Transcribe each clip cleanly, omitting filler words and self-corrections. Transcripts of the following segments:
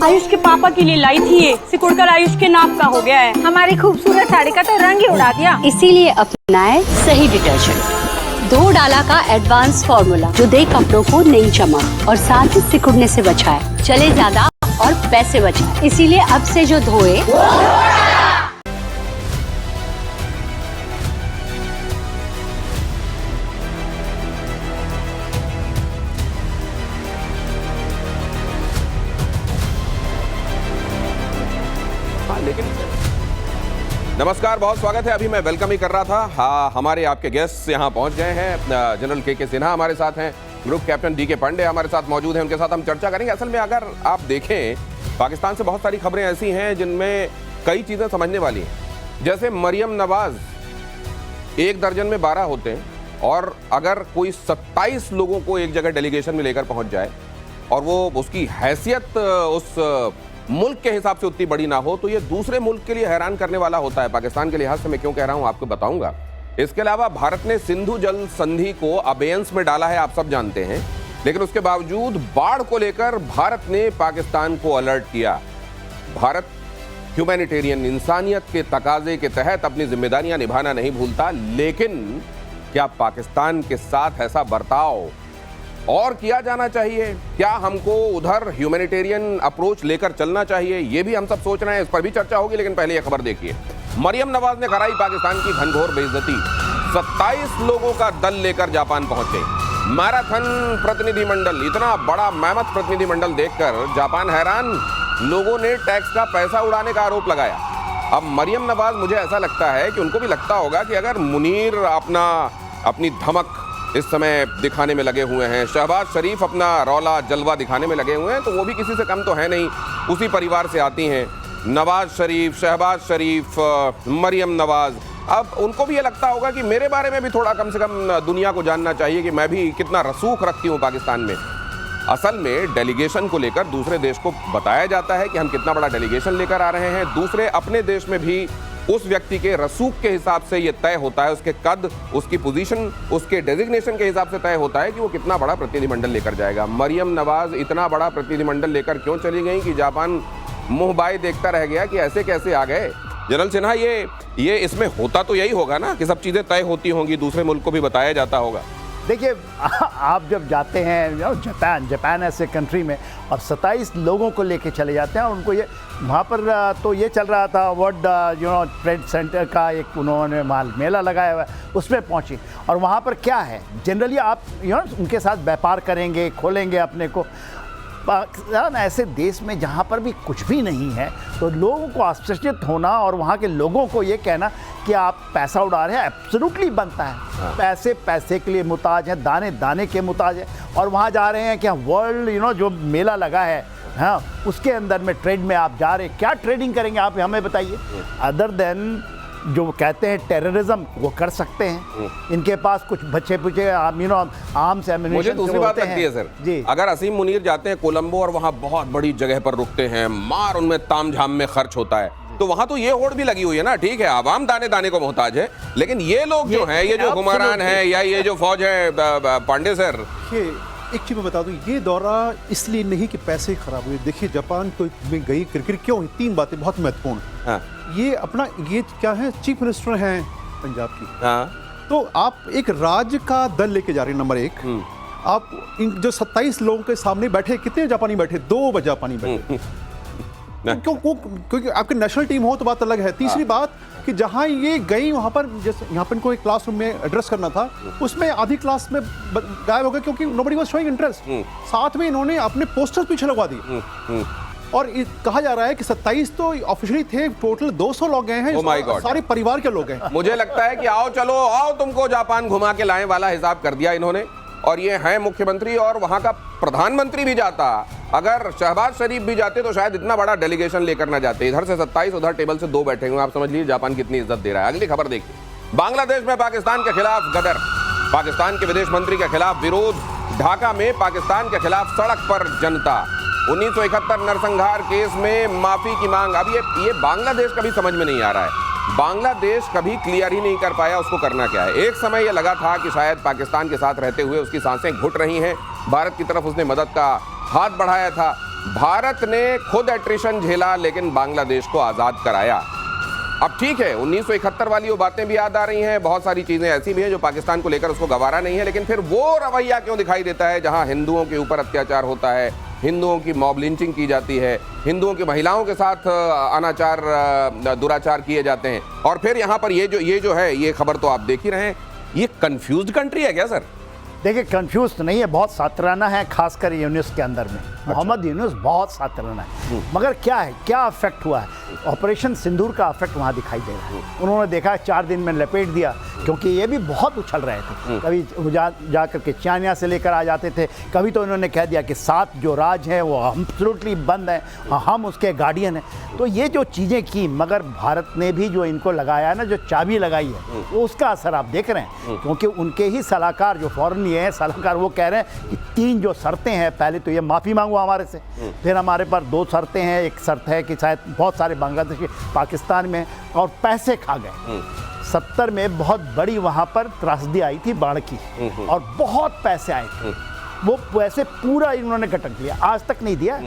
आयुष के पापा के लिए लाई थी ये, सिकुड़कर आयुष के नाप का हो गया है। हमारी खूबसूरत साड़ी का तो रंग ही उड़ा दिया। इसीलिए अपनाए सही डिटर्जेंट, 2 डाला का एडवांस फॉर्मूला जो दे कपड़ों को नई चमक और साथ ही सिकुड़ने से बचाए, चले ज्यादा और पैसे बचाए। इसीलिए अब से जो धोए नमस्कार, बहुत स्वागत है। अभी मैं वेलकम ही कर रहा था। हाँ, हमारे आपके गेस्ट यहाँ पहुँच गए हैं। जनरल के सिन्हा हमारे साथ हैं, ग्रुप कैप्टन डी के पांडे हमारे साथ मौजूद हैं। उनके साथ हम चर्चा करेंगे। असल में अगर आप देखें, पाकिस्तान से बहुत सारी खबरें ऐसी हैं जिनमें कई चीज़ें समझने वाली हैं। जैसे मरियम नवाज 1 दर्जन में 12 होते हैं, और अगर कोई 27 लोगों को एक जगह डेलीगेशन में लेकर पहुँच जाए और वो उसकी हैसियत उस मुल्क के हिसाब से उतनी बड़ी ना हो, तो ये दूसरे मुल्क के लिए हैरान करने वाला होता है। पाकिस्तान के लिहाज से मैं क्यों कह रहा हूं आपको बताऊंगा। इसके अलावा भारत ने सिंधु जल संधि को अबेयंस में डाला है, आप सब जानते हैं, लेकिन उसके बावजूद बाढ़ को लेकर भारत ने पाकिस्तान को अलर्ट किया। भारत ह्यूमैनिटेरियन, इंसानियत के तकाजे के तहत अपनी जिम्मेदारियां निभाना नहीं भूलता, लेकिन क्या पाकिस्तान के साथ ऐसा बर्ताव और किया जाना चाहिए? क्या हमको उधर ह्यूमैनिटेरियन अप्रोच लेकर चलना चाहिए? ये भी हम सब सोच रहे हैं, इस पर भी चर्चा होगी। लेकिन पहले ये खबर देखिए। मरियम नवाज ने कराई पाकिस्तान की घनघोर बेइज्जती। 27 लोगों का दल लेकर जापान पहुंचे। मैराथन प्रतिनिधिमंडल, इतना बड़ा मेहमत प्रतिनिधिमंडल देखकर जापान हैरान। लोगों ने टैक्स का पैसा उड़ाने का आरोप लगाया। अब मरियम नवाज, मुझे ऐसा लगता है कि उनको भी लगता होगा कि अगर मुनीर अपनी धमक इस समय दिखाने में लगे हुए हैं, शहबाज शरीफ अपना रौला जलवा दिखाने में लगे हुए हैं, तो वो भी किसी से कम तो है नहीं, उसी परिवार से आती हैं। नवाज शरीफ, शहबाज शरीफ, मरियम नवाज, अब उनको भी ये लगता होगा कि मेरे बारे में भी थोड़ा कम से कम दुनिया को जानना चाहिए कि मैं भी कितना रसूख रखती हूँ पाकिस्तान में। असल में डेलीगेशन को लेकर दूसरे देश को बताया जाता है कि हम कितना बड़ा डेलीगेशन लेकर आ रहे हैं। दूसरे अपने देश में भी उस व्यक्ति के रसूख के हिसाब से ये तय होता है, उसके कद, उसकी पोजीशन, उसके डेजिग्नेशन के हिसाब से तय होता है कि वो कितना बड़ा प्रतिनिधिमंडल लेकर जाएगा। मरियम नवाज इतना बड़ा प्रतिनिधिमंडल लेकर क्यों चली गई कि जापान मुंह बाय देखता रह गया कि ऐसे कैसे आ गए? जनरल सिन्हा, ये इसमें होता तो यही होगा ना कि सब चीज़ें तय होती होंगी, दूसरे मुल्क को भी बताया जाता होगा। देखिए, आप जब जाते हैं जापान ऐसे कंट्री में और 27 लोगों को लेके चले जाते हैं, और उनको ये वहाँ पर तो ये चल रहा था वर्ल्ड ट्रेड सेंटर का एक उन्होंने मेला लगाया हुआ है, उसमें पहुँची। और वहाँ पर क्या है, जनरली आप उनके साथ व्यापार करेंगे, खोलेंगे अपने को। पाकिस्तान ऐसे देश में जहाँ पर भी कुछ भी नहीं है, तो लोगों को आश्चर्यचकित होना और वहाँ के लोगों को ये कहना कि आप पैसा उड़ा रहे हैं, एब्सोल्युटली बनता है। पैसे के लिए मुताज है, दाने दाने के मुताज है, और वहाँ जा रहे हैं कि वर्ल्ड जो मेला लगा है, हाँ, उसके अंदर में ट्रेड में आप जा रहे हैं। क्या ट्रेडिंग करेंगे आप, हमें बताइए। अदर देन जो कहते हैं टेररिज्म, वो कर सकते हैं। इनके पास कुछ बच्चे पुचे आर्म्स एम्यूनिशन। मुझे दूसरी बात लगती है सर जी, अगर असीम मुनीर जाते हैं कोलंबो और वहाँ बहुत बड़ी जगह पर रुकते हैं, मार उनमें तामझाम में खर्च होता है, तो वहाँ तो ये होड़ भी लगी हुई है ना। ठीक है, आवाम दाने दाने को मोहताज है, लेकिन ये लोग जो हैं, ये जो हुक्मरान है या ये जो फौज है, पांडे सर, एक चीज़ मैं बता दूं, ये दौरा इसलिए नहीं कि पैसे खराब हुए। देखिए, जापान को में गई क्रिकेट क्यों हुई, 3 बातें बहुत महत्वपूर्ण। हाँ। ये क्या है, चीफ मिनिस्टर हैं पंजाब की। हाँ। तो आप एक राज्य का दल लेके जा रहे हैं, नंबर 1। आप इन जो 27 लोगों के सामने बैठे, कितने जापानी बैठे? 2 जापानी बैठे। क्योंकि आपकी नेशनल टीम हो तो बात अलग है। तीसरी बात कि जहाँ ये गई, वहाँ पर जैसे यहाँ पर इनको एक क्लासरूम में एड्रेस करना था, उसमें आधी क्लास में गायब हो गए क्योंकि नोबडी वाज शोइंग इंटरेस्ट। साथ में इन्होंने अपने पोस्टर्स पीछे लगवा दिए। और कहा जा रहा है कि 27 तो ऑफिशियली थे, टोटल 200 लोग गए हैं। सारे परिवार के लोग हैं। मुझे लगता है कि आओ चलो आओ तुमको जापान घुमा के लाएं वाला हिसाब कर दिया इन्होंने। और ये है मुख्यमंत्री और वहां का प्रधानमंत्री भी जाता। अगर शहबाज शरीफ भी जाते तो शायद इतना बड़ा डेलीगेशन लेकर ना जाते। इधर से 27, उधर टेबल से 2 बैठे हुए। आप समझ लीजिए जापान कितनी इज्जत दे रहा है। अगली खबर देखिए। बांग्लादेश में पाकिस्तान के खिलाफ गदर, पाकिस्तान के विदेश मंत्री के खिलाफ विरोध। ढाका में पाकिस्तान के खिलाफ सड़क पर जनता। 1971 नरसंहार केस में माफी की मांग। अब ये बांग्लादेश कभी समझ में नहीं आ रहा है। बांग्लादेश कभी क्लियर ही नहीं कर पाया उसको करना क्या है। एक समय यह लगा था कि शायद पाकिस्तान के साथ रहते हुए उसकी सांसें घुट रही हैं, भारत की तरफ उसने मदद का हाथ बढ़ाया था, भारत ने खुद एट्रिशन झेला लेकिन बांग्लादेश को आजाद कराया। अब ठीक है, 1971 वाली वो बातें भी याद आ रही हैं, बहुत सारी चीजें ऐसी भी हैं जो पाकिस्तान को लेकर उसको गवारा नहीं है, लेकिन फिर वो रवैया क्यों दिखाई देता है जहां हिंदुओं के ऊपर अत्याचार होता है, हिंदुओं की मॉब लिंचिंग की जाती है, हिंदुओं की महिलाओं के साथ अनाचार दुराचार किए जाते हैं, और फिर यहाँ पर ये जो है, ये खबर तो आप देख ही रहे हैं, ये कंफ्यूज्ड कंट्री है क्या सर? देखिए कंफ्यूज तो नहीं है, बहुत सातराना है, खासकर यूनुस के अंदर में। मोहम्मद यूनुस बहुत सातराना है, मगर क्या है, क्या अफेक्ट हुआ है? ऑपरेशन सिंदूर का अफेक्ट वहाँ दिखाई दे रहा है। उन्होंने देखा 4 दिन में लपेट दिया, क्योंकि ये भी बहुत उछल रहे थे। कभी जा करके चाइना से लेकर आ जाते थे, कभी तो इन्होंने कह दिया कि 7 जो राज हैं वो एब्सोल्युटली बंद हैं, हम उसके गार्डियन हैं। तो ये जो चीज़ें की, मगर भारत ने भी जो इनको लगाया है ना, जो चाबी लगाई है, वो उसका असर आप देख रहे हैं। क्योंकि उनके ही सलाहकार जो फॉरेन हैं सलाहकार, वो कह रहे हैं कि 3 जो शर्तें हैं, पहले तो ये माफ़ी मांगो हमारे से, फिर हमारे पर 2 शर्तें हैं। एक शर्त है कि शायद बहुत सारे बांग्लादेशी पाकिस्तान में और पैसे खा गए। 70 में बहुत बड़ी वहाँ पर त्रासदी आई थी बाढ़ की, और बहुत पैसे आए थे, वो पैसे पूरा इन्होंने गटक लिया, आज तक नहीं दिया।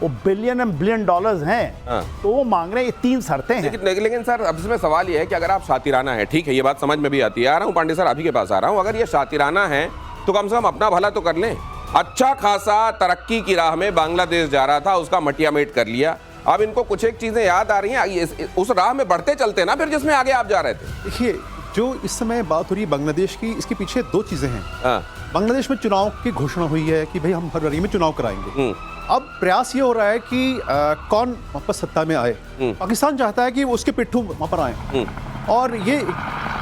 वो बिलियन एंड बिलियन डॉलर्स हैं, तो वो मांग रहे हैं। ये 3 शर्तें हैं। लेकिन सर अब इसमें सवाल ये है कि अगर आप शातिराना है, ठीक है, ये बात समझ में भी आती है, आ रहा हूँ पांडे सर आप ही के पास आ रहा हूँ, अगर ये शातिराना है तो कम से कम अपना भला तो कर लें। अच्छा खासा तरक्की की राह में बांग्लादेश जा रहा था, उसका मटियामेट कर लिया। अब इनको कुछ एक चीजें याद आ रही हैं, उस राह में बढ़ते चलते ना फिर जिसमें आगे आप जा रहे थे। देखिए, जो इस समय बात हो रही है बांग्लादेश की, इसके पीछे 2 चीजें हैं। बांग्लादेश में चुनाव की घोषणा हुई है कि भाई हम फरवरी में चुनाव कराएंगे। अब प्रयास ये हो रहा है कि कौन वापस सत्ता में आए। पाकिस्तान चाहता है कि उसके पिट्ठू वहाँ पर आए, और ये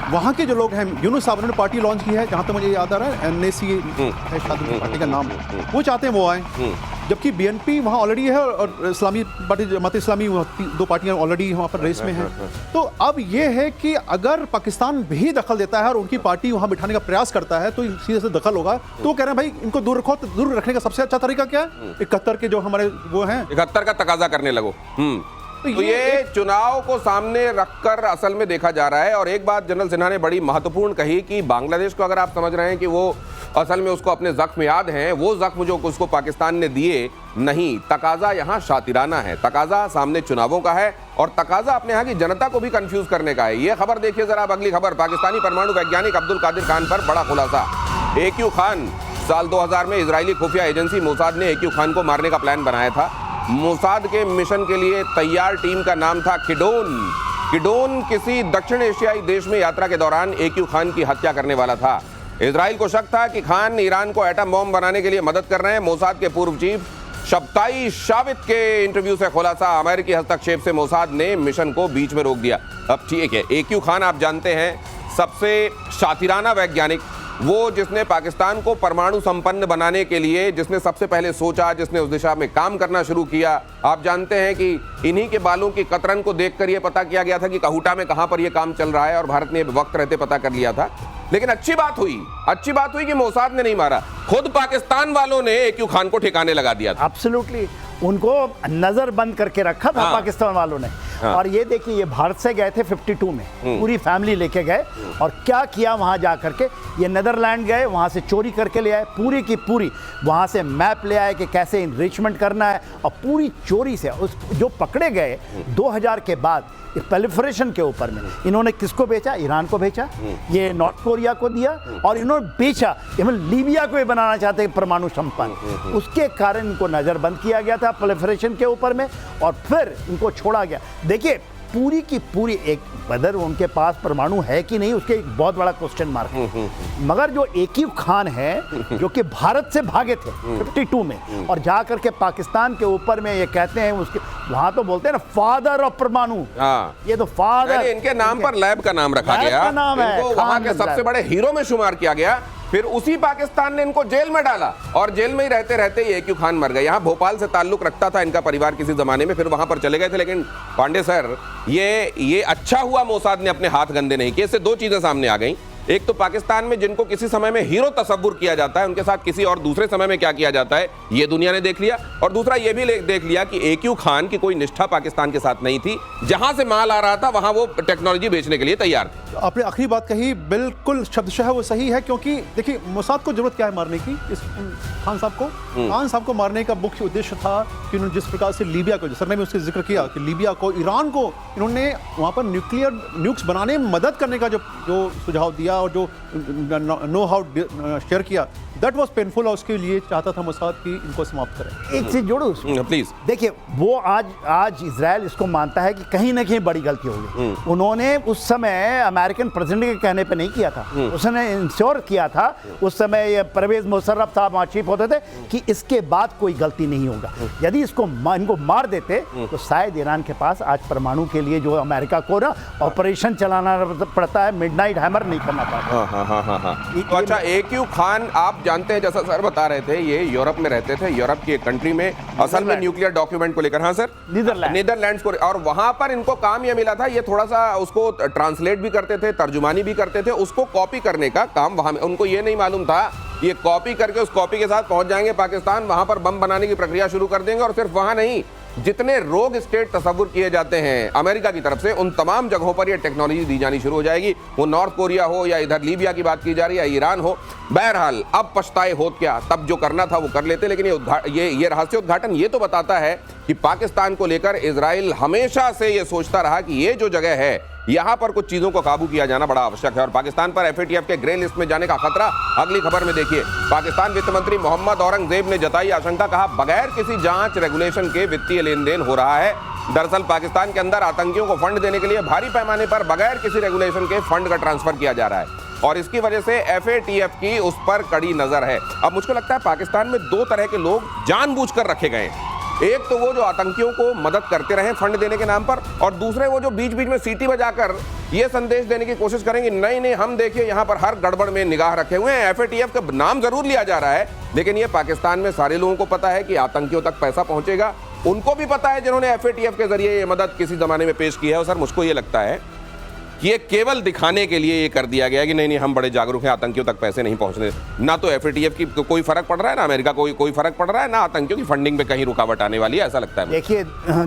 वहाँ के जो लोग हैं, यूनुस साहब ने पार्टी लॉन्च की है, जहाँ तक मुझे याद आ रहा है, NAC है शायद पार्टी का नाम, वो चाहते हैं वो आए। जबकि BNP वहाँ ऑलरेडी है, और इस्लामी पार्टी जमात इस्लामी, 2 पार्टियाँ ऑलरेडी वहाँ पर रेस में हैं। तो अब ये है कि अगर पाकिस्तान भी दखल देता है और उनकी पार्टी वहाँ बिठाने का प्रयास करता है, तो सीधे से दखल होगा। तो कह रहे हैं भाई इनको दूर रखो। तो दूर रखने का सबसे अच्छा तरीका क्या है? 71 के जो हमारे वो हैं, 71 का तकाजा करने लगो। तो ये चुनाव को सामने रखकर असल में देखा जा रहा है। और एक बात जनरल सिन्हा ने बड़ी महत्वपूर्ण कही कि बांग्लादेश को अगर आप समझ रहे हैं कि वो असल में उसको अपने जख्म याद हैं, वो जख्म जो उसको पाकिस्तान ने दिए नहीं, तकाजा यहाँ शातिराना है, तकाजा सामने चुनावों का है, और तकाजा अपने यहाँ की जनता को भी कंफ्यूज करने का है। ये खबर देखिए जरा, अब अगली खबर, पाकिस्तानी परमाणु वैज्ञानिक अब्दुल कादिर खान पर बड़ा खुलासा। AQ खान, साल 2000 में इजरायली खुफिया एजेंसी मोसाद ने AQ खान को मारने का प्लान बनाया था। मोसाद के मिशन के लिए तैयार टीम का नाम था किडोन। किडोन किसी दक्षिण एशियाई देश में यात्रा के दौरान AQ खान की हत्या करने वाला था। इजराइल को शक था कि खान ईरान को एटम बॉम्ब बनाने के लिए मदद कर रहे हैं। मोसाद के पूर्व चीफ शब्ताई शावित के इंटरव्यू से खुलासा, अमेरिकी हस्तक्षेप से मोसाद ने मिशन को बीच में रोक दिया। अब ठीक है, AQ खान आप जानते हैं सबसे शातिराना वैज्ञानिक, वो जिसने पाकिस्तान को परमाणु संपन्न बनाने के लिए जिसने सबसे पहले सोचा, जिसने उस दिशा में काम करना शुरू किया। आप जानते हैं कि इन्हीं के बालों की कतरन को देखकर यह पता किया गया था कि कहूटा में कहां पर यह काम चल रहा है, और भारत ने वक्त रहते पता कर लिया था। लेकिन अच्छी बात हुई कि मोसाद ने नहीं मारा, खुद पाकिस्तान वालों ने AQ खान को ठिकाने लगा दिया था। एब्सोल्युटली, उनको नजर बंद करके रखा था पाकिस्तान वालों ने। और ये देखिए, ये भारत से गए थे 52 में, पूरी फैमिली लेके गए, और क्या किया वहां जा करके, ये नीदरलैंड गए, वहां से चोरी करके ले आए, पूरी की पूरी वहां से मैप ले आए कि कैसे इनरिचमेंट करना है, और पूरी चोरी से उस जो पकड़े गए 2000 के बाद प्रोलिफरेशन के ऊपर में इन्होंने किसको बेचा? ईरान को बेचा, ये नॉर्थ कोरिया को दिया, और इन्होंने बेचा, इवन लीबिया को भी बनाना चाहते हैं परमाणु संपन्न। उसके कारण इनको नज़रबंद किया गया था प्रोलिफरेशन के ऊपर में, और फिर इनको छोड़ा गया। देखिए, पूरी की पूरी एक, वदर उनके पास परमाणु है कि नहीं, उसके एक बहुत बड़ा क्वेश्चन मार्क है। मगर जो AQ खान है, जो कि भारत से भागे थे 52 में, और जा करके पाकिस्तान के ऊपर में ये कहते हैं, उसके वहां तो बोलते हैं ना फादर ऑफ परमाणु, ये तो फादर, इनके नाम पर लैब का नाम रखा गया, इनको वहां के सबसे बड़े हीरो में शुमार किया गया। फिर उसी पाकिस्तान ने इनको जेल में डाला, और जेल में ही रहते रहते ये AQ खान मर गए। यहाँ भोपाल से ताल्लुक रखता था इनका परिवार किसी जमाने में, फिर वहां पर चले गए थे। लेकिन पांडे सर, ये अच्छा हुआ मोसाद ने अपने हाथ गंदे नहीं किए। इससे 2 चीजें सामने आ गई। एक तो पाकिस्तान में जिनको किसी समय में हीरो तस्वुर किया जाता है, उनके साथ किसी और दूसरे समय में क्या किया जाता है, ये दुनिया ने देख लिया। और दूसरा ये भी देख लिया कि AQ खान की कोई निष्ठा पाकिस्तान के साथ नहीं थी, जहां से माल आ रहा था वहां वो टेक्नोलॉजी बेचने के लिए तैयार थे। आपने आखिरी बात कही बिल्कुल शब्दशः वो सही है, क्योंकि देखिए मोसाद को जरूरत क्या है मारने की, इस खान साहब को मारने का मुख्य उद्देश्य था कि उन्होंने जिस प्रकार से लीबिया को, सर ने भी उसका जिक्र किया कि लीबिया को, ईरान को इन्होंने वहाँ पर न्यूक्स बनाने में मदद करने का जो सुझाव दिया और जो नो हाउ शेयर किया, दैट वाज पेनफुल, और उसके लिए चाहता था मोसाद कि इनको समाप्त करें। एक चीज जोड़ो उसमें प्लीज। देखिए वो आज इजराइल इसको मानता है कि कहीं ना कहीं बड़ी गलती हो गई। उन्होंने उस समय अमेरिकन प्रेसिडेंट के कहने पे नहीं किया था, उसने इंश्योर किया था, उस समय ये परवेज मुशर्रफ साहब वहाँ चीफ होते थे कि इसके बाद कोई गलती नहीं होगा। यदि इनको मार देते तो शायद ईरान के पास आज परमाणु के लिए जो अमेरिका को ना ऑपरेशन चलाना पड़ता है, मिडनाइट हैमर नहीं करना पड़ता। तो अच्छा, AQ खान आप जानते हैं, जैसा सर बता रहे थे, ये यूरोप में रहते थे, यूरोप की एक कंट्री में असल में न्यूक्लियर डॉक्यूमेंट को लेकर, हाँ सर, नीदरलैंड्स को, और वहां पर इनको काम यह मिला था, ये थोड़ा सा उसको ट्रांसलेट भी करते थे, तर्जुमानी भी करते थे, उसको कॉपी करने का काम वहां में, उनको ये नहीं मालूम था ये कॉपी करके उस कॉपी के साथ पहुंच जाएंगे पाकिस्तान, वहां पर बम बनाने की प्रक्रिया शुरू कर देंगे, और सिर्फ वहां नहीं, जितने रोग स्टेट तस्वुर किए जाते हैं अमेरिका की तरफ से, उन तमाम जगहों पर ये टेक्नोलॉजी दी जानी शुरू हो जाएगी। वो नॉर्थ कोरिया हो या इधर लीबिया की बात की जा रही है, ईरान हो, बहरहाल अब पछताए होत क्या, तब जो करना था वो कर लेते। लेकिन ये रहस्य उद्घाटन ये तो बताता है कि पाकिस्तान को लेकर इजराइल हमेशा से ये सोचता रहा कि ये जो जगह है यहां पर कुछ चीजों को काबू किया जाना बड़ा आवश्यक है, और पाकिस्तान पर FATF के ग्रे लिस्ट में जाने का खतरा अगली खबर में देखिए। पाकिस्तान वित्त मंत्री मोहम्मद औरंगजेब ने जताई आशंका, कहा बगैर किसी जांच रेगुलेशन के वित्तीय लेन देन हो रहा है। दरअसल पाकिस्तान के अंदर आतंकियों को फंड देने के लिए भारी पैमाने पर बगैर किसी रेगुलेशन के फंड का ट्रांसफर किया जा रहा है, और इसकी वजह से FATF की उस पर कड़ी नजर है। अब मुझको लगता है पाकिस्तान में दो तरह के लोग जानबूझकर रखे गए हैं, एक तो वो जो आतंकियों को मदद करते रहे फंड देने के नाम पर, और दूसरे वो जो बीच बीच में सीटी बजाकर ये संदेश देने की कोशिश करेंगे, नहीं हम देखिए यहाँ पर हर गड़बड़ में निगाह रखे हुए हैं। FATF का नाम जरूर लिया जा रहा है, लेकिन ये पाकिस्तान में सारे लोगों को पता है कि आतंकियों तक पैसा पहुंचेगा, उनको भी पता है जिन्होंने FATF के जरिए ये मदद किसी जमाने में पेश की है। और सर मुझको ये लगता है कि ये केवल दिखाने के लिए ये कर दिया गया कि नहीं हम बड़े जागरूक हैं, आतंकियों तक पैसे नहीं पहुंचने, ना तो FATF की कोई फर्क पड़ रहा है, ना अमेरिका को कोई फर्क पड़ रहा है, ना आतंकियों की फंडिंग में कहीं रुकावट आने वाली है, ऐसा लगता है।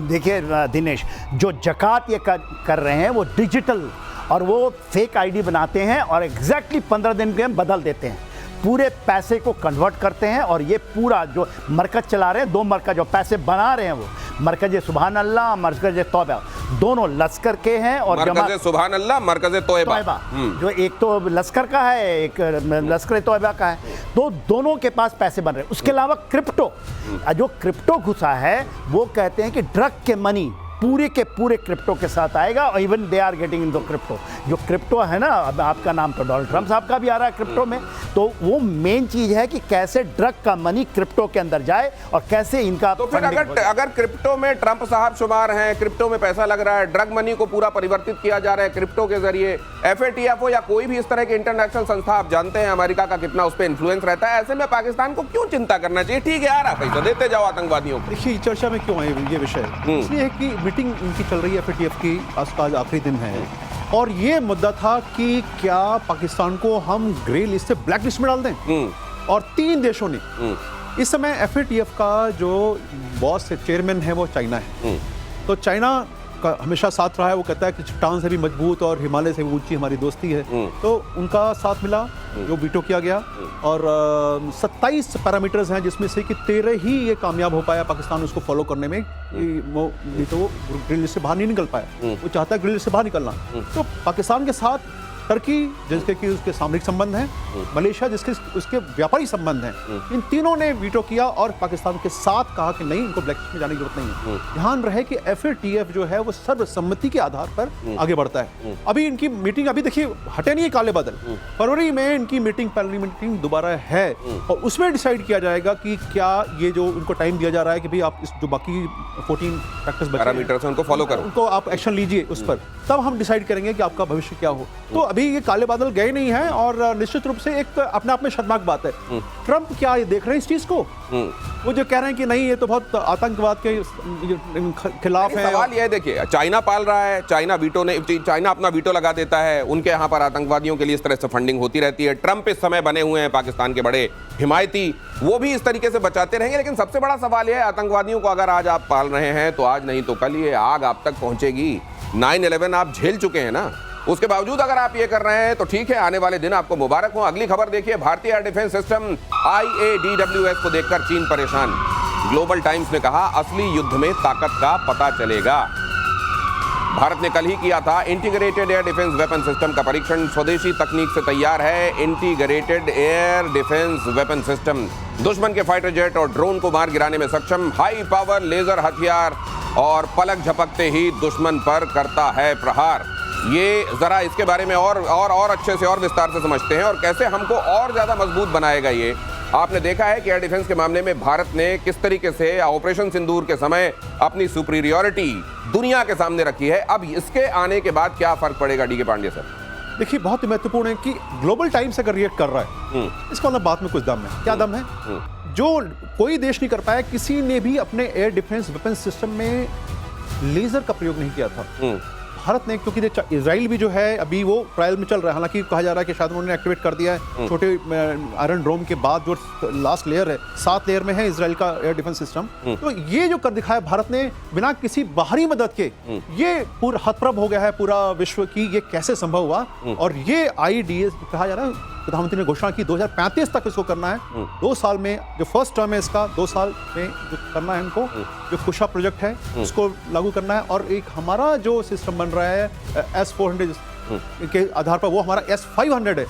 देखिए दिनेश, जो जकात ये कर रहे हैं वो डिजिटल, और वो फेक ID बनाते हैं और एग्जैक्टली 15 दिन के बदल देते हैं, पूरे पैसे को कन्वर्ट करते हैं, और ये पूरा जो मरकज चला रहे हैं, दो मरकज जो पैसे बना रहे हैं, वो मरकज सुभान अल्लाह, मरकज तौबा, दोनों लश्कर के हैं, और मरकज सुभान अल्लाह, मरकज तौबा, जो एक तो लश्कर का है, एक लश्कर तौबा का है, तो दोनों के पास पैसे बन रहे हैं। उसके अलावा क्रिप्टो, जो क्रिप्टो घुसा है, वो कहते हैं कि ड्रग के मनी पूरे के पूरे क्रिप्टो के साथ आएगा, और even they are getting in the crypto. जो क्रिप्टो है ना, अब आपका नाम तो डोनाल्ड ट्रंप साहब का भी आ रहा है क्रिप्टो में, तो वो मेन चीज है कि कैसे ड्रग का मनी क्रिप्टो के अंदर जाए और कैसे इनका। तो फिर अगर क्रिप्टो में ट्रंप साहब शुमार हैं, क्रिप्टो में पैसा लग रहा है, ड्रग मनी को पूरा परिवर्तित किया जा रहा है क्रिप्टो के जरिए, FATF हो या कोई भी इस तरह की इंटरनेशनल संस्था, आप जानते हैं अमेरिका का कितना उस पर इन्फ्लुएंस रहता है, ऐसे में पाकिस्तान को क्यों चिंता करना चाहिए? ठीक है आ रहा पैसा, देते जाओ आतंकवादियों को। देखिए चर्चा में क्यों आए ये विषय, इसलिए कि मीटिंग इनकी चल रही है FATF की, आज आखिरी दिन है, और ये मुद्दा था कि क्या पाकिस्तान को हम ग्रे लिस्ट से ब्लैक लिस्ट में डाल दें, और 3 देशों ने इस समय FATF का जो बॉस चेयरमैन है वो चाइना है, तो चाइना का हमेशा साथ रहा है, वो कहता है कि चट्टान से भी मजबूत और हिमालय से भी ऊंची हमारी दोस्ती है, तो उनका साथ मिला, जो वीटो किया गया, और 27 पैरामीटर्स हैं जिसमें से कि 13 ही ये कामयाब हो पाया पाकिस्तान उसको फॉलो करने में, वो वीटो ग्रिल लिस्ट से बाहर नहीं निकल पाया, वो चाहता है ग्रिल लिस्ट से बाहर निकलना। तो पाकिस्तान के साथ टर्की जिसके कि उसके सामरिक संबंध हैं, मलेशिया जिसके उसके व्यापारी संबंध हैं, इन तीनों ने वीटो किया और पाकिस्तान के साथ कहा कि नहीं, इनको ब्लैक लिस्ट में जाने की जरूरत नहीं है। ध्यान रहे कि FATF जो है वो सर्वसम्मति के आधार पर आगे बढ़ता है। अभी इनकी मीटिंग, अभी देखिए हटे नहीं है काले बादल, फरवरी में इनकी मीटिंग, पहली मीटिंग दोबारा है, और उसमें डिसाइड किया जाएगा कि क्या ये जो उनको टाइम दिया जा रहा है कि भाई आप इस जो बाकी 14 फैक्टर्स पैरामीटर्स हैं उनको फॉलो करो, उनको आप एक्शन लीजिए उस पर, तब हम डिसाइड करेंगे कि आपका भविष्य क्या हो। तो अभी ये काले बादल गए नहीं हैं, और निश्चित रूप से एक अपने आप में शर्मनाक बात है। ट्रंप क्या ये देख रहे हैं इस चीज को, वो जो कह रहे हैं कि नहीं ये तो बहुत आतंकवाद के खिलाफ है। सवाल ये है, देखिए चाइना पाल रहा है, चाइना अपना वीटो लगा देता है, उनके यहाँ पर आतंकवादियों के लिए इस तरह से फंडिंग होती रहती है। ट्रंप इस समय बने हुए हैं पाकिस्तान के बड़े हिमायती, वो भी इस तरीके से बचाते रहेंगे। लेकिन सबसे बड़ा सवाल यह है, आतंकवादियों को अगर आज आप पाल रहे हैं तो आज नहीं तो कल ये आग आप तक पहुंचेगी। 9/11 आप झेल चुके हैं ना, उसके बावजूद अगर आप ये कर रहे हैं तो ठीक है, आने वाले दिन आपको मुबारक हो। अगली खबर देखिए, भारतीय एयर डिफेंस सिस्टम IADWS को देखकर चीन परेशान। ग्लोबल टाइम्स ने कहा, असली युद्ध में ताकत का पता चलेगा। भारत ने कल ही किया था integrated air defence weapon system का परीक्षण। स्वदेशी तकनीक से तैयार है integrated air defence weapon system. दुश्मन के फाइटर जेट और ड्रोन को मार गिराने में सक्षम, हाई पावर लेजर हथियार और पलक झपकते ही दुश्मन पर करता है प्रहार। ये जरा इसके बारे में और अच्छे से और विस्तार से समझते हैं और कैसे हमको और ज्यादा मजबूत बनाएगा ये। आपने देखा है कि एयर डिफेंस के मामले में भारत ने किस तरीके से ऑपरेशन सिंदूर के समय अपनी सुपीरियरिटी दुनिया के सामने रखी है। अब इसके आने के बाद क्या फर्क पड़ेगा, डीके पांडे सर? देखिए, बहुत ही महत्वपूर्ण है कि ग्लोबल टाइम्स अगर रिएक्ट कर रहा है, इसका मतलब बात में कुछ दम है। क्या दम है? जो कोई देश नहीं कर पाया, किसी ने भी अपने एयर डिफेंस वेपन सिस्टम में लेजर का प्रयोग नहीं किया था। भारत ने, क्योंकि इजराइल भी जो है अभी वो ट्रायल में चल रहा है, हालांकि कहा जा रहा है कि शायद उन्होंने एक्टिवेट कर दिया है। छोटे आयरन डोम के बाद जो लास्ट लेयर है, 7 लेयर में है इजराइल का एयर डिफेंस सिस्टम। तो ये जो कर दिखाया भारत ने बिना किसी बाहरी मदद के, ये पूरा हतप्रभ हो गया है पूरा विश्व की ये कैसे संभव हुआ। और ये IDS कहा जा रहा है, प्रधानमंत्री ने घोषणा की 2035 तक इसको करना है। 2 साल में जो फर्स्ट टर्म है इसका, 2 साल में जो करना है इनको, जो कुशा प्रोजेक्ट है उसको लागू करना है। और एक हमारा जो सिस्टम बन रहा है S-400 के आधार पर, वो हमारा S-500 है,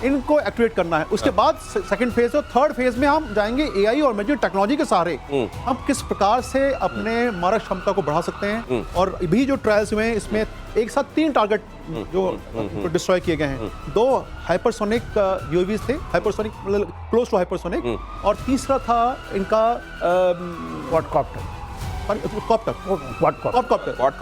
इनको एक्टिवेट करना है। उसके बाद सेकंड फेज और थर्ड फेज में हम जाएंगे AI और मेजर टेक्नोलॉजी के सहारे हम किस प्रकार से अपने मारक क्षमता को बढ़ा सकते हैं। और भी जो ट्रायल्स हुए हैं इसमें एक साथ 3 टारगेट जो डिस्ट्रॉय किए गए हैं। 2 हाइपरसोनिक UAVs थे, हाइपरसोनिक मतलब क्लोज टू हाइपरसोनिक, और तीसरा था इनका क्वाडकॉप्टर।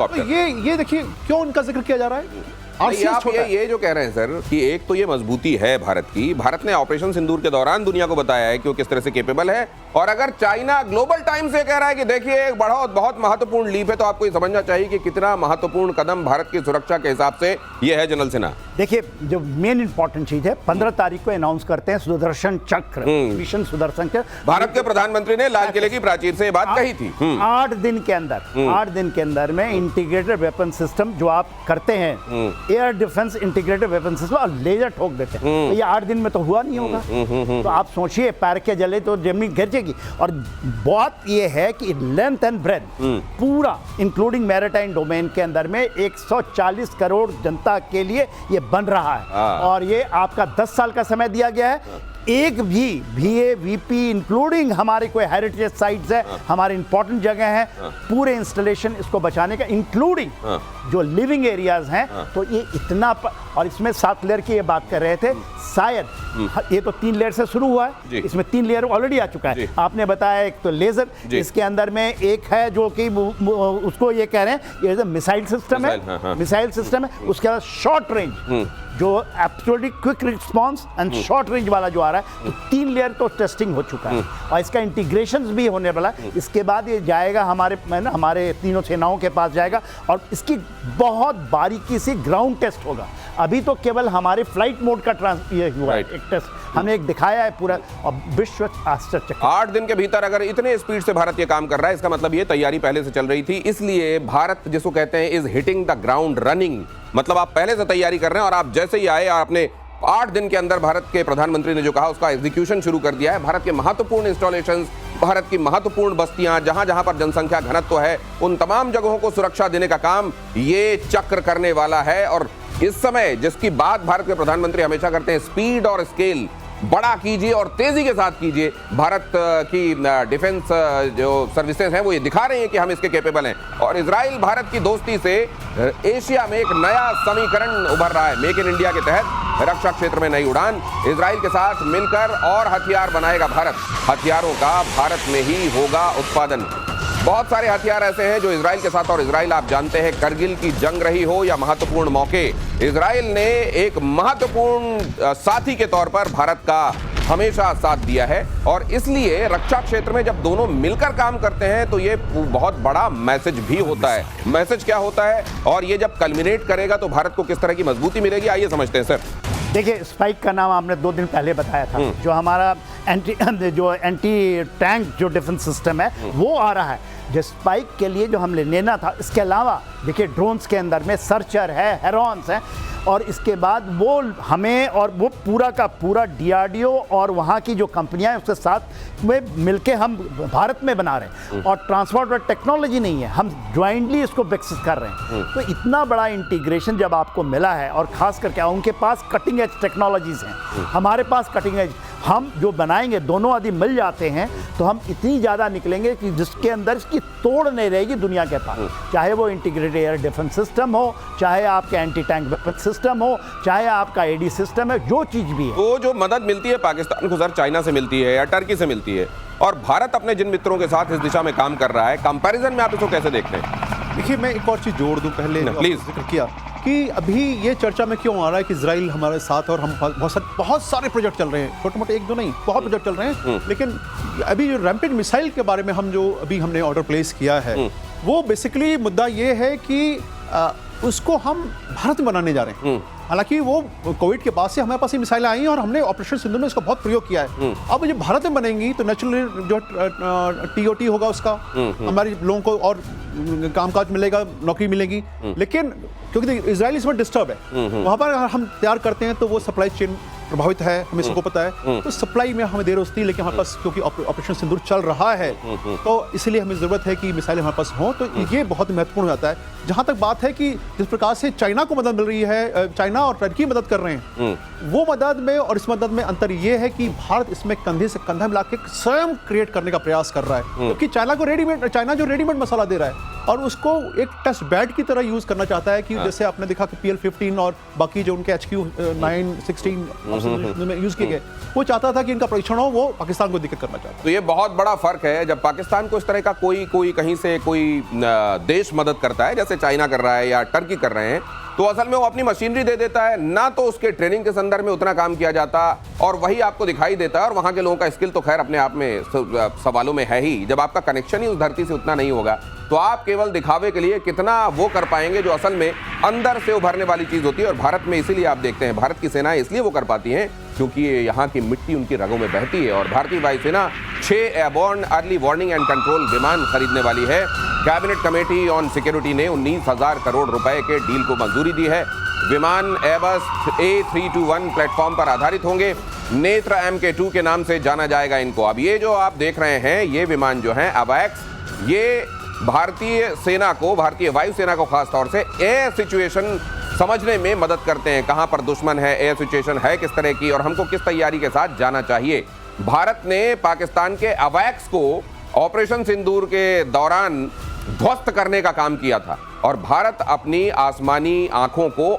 तो ये देखिए क्यों इनका जिक्र किया जा रहा है। आप ये जो कह रहे हैं सर कि एक तो ये मजबूती है भारत की, भारत ने ऑपरेशन सिंदूर के दौरान दुनिया को बताया है कि वो किस तरह से कैपेबल है। और अगर चाइना ग्लोबल टाइम्स से कह रहा है कि देखिए एक बहुत महत्वपूर्ण लीप है, तो आपको ये समझना चाहिए कि कितना महत्वपूर्ण कदम भारत की सुरक्षा के हिसाब से ये है। जनरल सिन्हा, देखिए जो मेन इंपॉर्टेंट चीज है, 15 तारीख को अनाउंस करते हैं सुदर्शन चक्र, मिशन सुदर्शन चक्र। भारत के प्रधानमंत्री ने लाल किले की प्राचीर से ये बात कही थी। 8 दिन के अंदर में इंटीग्रेटेड वेपन सिस्टम जो आप करते हैं, air defence integrated weapon system, और लेजर ठोक देते हैं, तो ये 8 दिन में तो हुआ नहीं होगा। तो आप सोचिए, पैर के जले तो जमीन गिर जाएगी। और बात ये है कि लेंथ एंड ब्रेथ पूरा इंक्लूडिंग मैरिटाइम डोमेन के अंदर में 140 करोड़ जनता के लिए ये बन रहा है। और ये आपका 10 साल का समय दिया गया है। एक भी VA VP इंक्लूडिंग हमारे कोई हेरिटेज साइट्स है, हमारे इंपॉर्टेंट जगह हैं, पूरे इंस्टॉलेशन इसको बचाने का, इंक्लूडिंग जो लिविंग एरियाज हैं। तो ये इतना और इसमें 7 लेयर की ये बात कर रहे थे, शायद ये तो 3 लेयर से शुरू हुआ है, इसमें 3 लेयर ऑलरेडी आ चुका है। आपने बताया एक तो लेजर, इसके अंदर में एक है जो कि उसको ये कह रहे हैं ये मिसाइल सिस्टम है, मिसाइल सिस्टम है। उसके बाद शॉर्ट रेंज जो absolutely quick response and short range वाला जो आ रहा है, तो 3 लेयर तो टेस्टिंग हो चुका है और इसका इंटीग्रेशन भी होने वाला है। इसके बाद ये जाएगा हमारे तीनों सेनाओं के पास जाएगा और इसकी बहुत बारीकी से ग्राउंड टेस्ट होगा। अभी तो केवल हमारे फ्लाइट मोड का ये हुआ है, एक टेस्ट हमने एक दिखाया है पूरा, और विश्व आश्चर्य। 8 दिन के भीतर अगर इतने स्पीड से भारत ये काम कर रहा है, इसका मतलब ये तैयारी पहले से चल रही थी। इसलिए भारत जिसको कहते हैं is hitting the ground running, मतलब आप पहले से तैयारी कर रहे हैं और आप जैसे ही आए आपने 8 दिन के अंदर भारत के प्रधानमंत्री ने जो कहा उसका एग्जीक्यूशन शुरू कर दिया है। भारत के महत्वपूर्ण इंस्टॉलेशंस, भारत की महत्वपूर्ण बस्तियां, जहां जहां पर जनसंख्या घनत्व है, उन तमाम जगहों को सुरक्षा देने का काम ये चक्र करने वाला है। और इस समय जिसकी बात भारत के प्रधानमंत्री हमेशा करते हैं, स्पीड और स्केल बड़ा कीजिए और तेजी के साथ कीजिए। भारत की डिफेंस जो सर्विसेज हैं वो ये दिखा रही हैं कि हम इसके कैपेबल हैं। और इजराइल भारत की दोस्ती से एशिया में एक नया समीकरण उभर रहा है। मेक इन इंडिया के तहत रक्षा क्षेत्र में नई उड़ान, इजराइल के साथ मिलकर और हथियार बनाएगा भारत। हथियारों का भारत में ही होगा उत्पादन। बहुत सारे हथियार ऐसे हैं जो इजराइल के साथ, और इजराइल आप जानते हैं करगिल की जंग रही हो या महत्वपूर्ण मौके, इजराइल ने एक महत्वपूर्ण साथी के तौर पर भारत का हमेशा साथ दिया है। और इसलिए रक्षा क्षेत्र में जब दोनों मिलकर काम करते हैं तो ये बहुत बड़ा मैसेज भी होता है। मैसेज क्या होता है और ये जब कल्मिनेट करेगा तो भारत को किस तरह की मजबूती मिलेगी, आइए समझते हैं सर। देखिए, स्पाइक का नाम आपने 2 दिन पहले बताया था, जो हमारा एंटी टैंक जो डिफेंस सिस्टम है वो आ रहा है। जो स्पाइक के लिए जो हमने लेना था, इसके अलावा देखिए ड्रोन्स के अंदर में सर्चर है, हेरॉन्स हैं, और इसके बाद वो हमें और वो पूरा का पूरा DRDO और वहाँ की जो कंपनियां हैं उसके साथ में मिलके हम भारत में बना रहे हैं। और ट्रांसपोर्ट और टेक्नोलॉजी नहीं है, हम ज्वाइंटली इसको विकसित कर रहे हैं। तो इतना बड़ा इंटीग्रेशन जब आपको मिला है, और ख़ास करके उनके पास कटिंग एज टेक्नोलॉजीज़ हैं, हमारे पास कटिंग एज, हम जो बनाएंगे दोनों यदि मिल जाते हैं तो हम इतनी ज़्यादा निकलेंगे कि जिसके अंदर इसकी तोड़ नहीं रहेगी दुनिया के पास। चाहे वो इंटीग्रेटेड एयर डिफेंस सिस्टम हो, चाहे आपके एंटी टैंक वेपन सिस्टम हो, चाहे आपका AD सिस्टम है, जो चीज़ भी है। वो जो मदद मिलती है पाकिस्तान को सर, चाइना से मिलती है या टर्की से मिलती है, और भारत अपने जिन मित्रों के साथ इस दिशा में काम कर रहा है, कंपैरिजन में आप इसको कैसे देखते हैं? देखिए, मैं एक और चीज़ जोड़ दूं, पहले प्लीज जिक्र किया कि अभी ये चर्चा में क्यों आ रहा है कि इजराइल हमारे साथ, और हम बहुत सारे प्रोजेक्ट चल रहे हैं, छोटे मोटे एक दो नहीं, बहुत प्रोजेक्ट चल रहे हैं। लेकिन अभी जो रैम्पेज मिसाइल के बारे में हमने ऑर्डर प्लेस किया है, वो बेसिकली मुद्दा ये है कि उसको हम भारत में बनाने जा रहे हैं। हालांकि वो कोविड के बाद से हमारे पास ये मिसाइलें आई हैं और हमने ऑपरेशन सिंधु में इसका बहुत प्रयोग किया है। अब जब भारत में बनेंगी तो नेचुरली जो TOT होगा उसका हमारे लोगों को और कामकाज मिलेगा, नौकरी मिलेगी। लेकिन क्योंकि इजराइल इसमें डिस्टर्ब है, वहाँ पर हम तैयार करते हैं तो वो सप्लाई चेन प्रभावित है, हमें सबको पता है। तो सप्लाई में हमें देर होती है, लेकिन हमारे पास क्योंकि ऑपरेशन सिंदूर चल रहा है तो इसलिए हमें ज़रूरत है कि मिसाइलें हमारे पास हों। तो ये बहुत महत्वपूर्ण हो जाता है। जहाँ तक बात है कि जिस प्रकार से चाइना को मदद मिल रही है, चाइना और टर्की मदद कर रहे हैं, वो मदद में और इस मदद में अंतर ये है कि भारत इसमें कंधे से कंधा मिला के स्वयं क्रिएट करने का प्रयास कर रहा है। क्योंकि चाइना जो रेडीमेड मसाला दे रहा है और उसको एक टेस्ट बेड की तरह यूज करना चाहता है कि जैसे आपने देखा कि PL-15 और बाकी जो उनके HQ-9, 16 में यूज किए गए, वो चाहता था कि इनका परीक्षण हो, वो पाकिस्तान को दिक्कत करना चाहता है। तो ये बहुत बड़ा फर्क है जब पाकिस्तान को इस तरह का कोई कहीं से कोई देश मदद करता है, जैसे चाइना कर रहा है या टर्की कर रहे हैं, तो असल में वो अपनी मशीनरी दे देता है ना, तो उसके ट्रेनिंग के संदर्भ में उतना काम किया जाता और वही आपको दिखाई देता है। और वहां के लोगों का स्किल तो खैर अपने आप में सवालों में है ही। जब आपका कनेक्शन ही उस धरती से उतना नहीं होगा तो आप केवल दिखावे के लिए कितना वो कर पाएंगे जो असल में अंदर से उभरने वाली चीज होती है। और भारत में इसीलिए आप देखते हैं भारत की सेनाएं इसलिए वो कर पाती हैं क्योंकि यहाँ की मिट्टी उनकी रगों में बहती है। और भारतीय वायुसेना 6 airborne early warning and control विमान खरीदने वाली है। कैबिनेट कमेटी ऑन सिक्योरिटी ने 19,000 करोड़ रुपए के डील को मंजूरी दी है। विमान एयरबस A321 प्लेटफॉर्म पर आधारित होंगे। नेत्र MK2 के नाम से जाना जाएगा इनको। अब ये जो आप देख रहे हैं ये विमान जो हैं अवैक्स, ये भारतीय सेना को, भारतीय वायुसेना को खास तौर से एयर सिचुएशन समझने में मदद करते हैं। कहां पर दुश्मन है, एयर सिचुएशन है किस तरह की और हमको किस तैयारी के साथ जाना चाहिए। भारत ने पाकिस्तान के अवैक्स को ऑपरेशन सिंदूर के दौरान ध्वस्त करने का काम किया था और भारत अपनी आसमानी आंखों को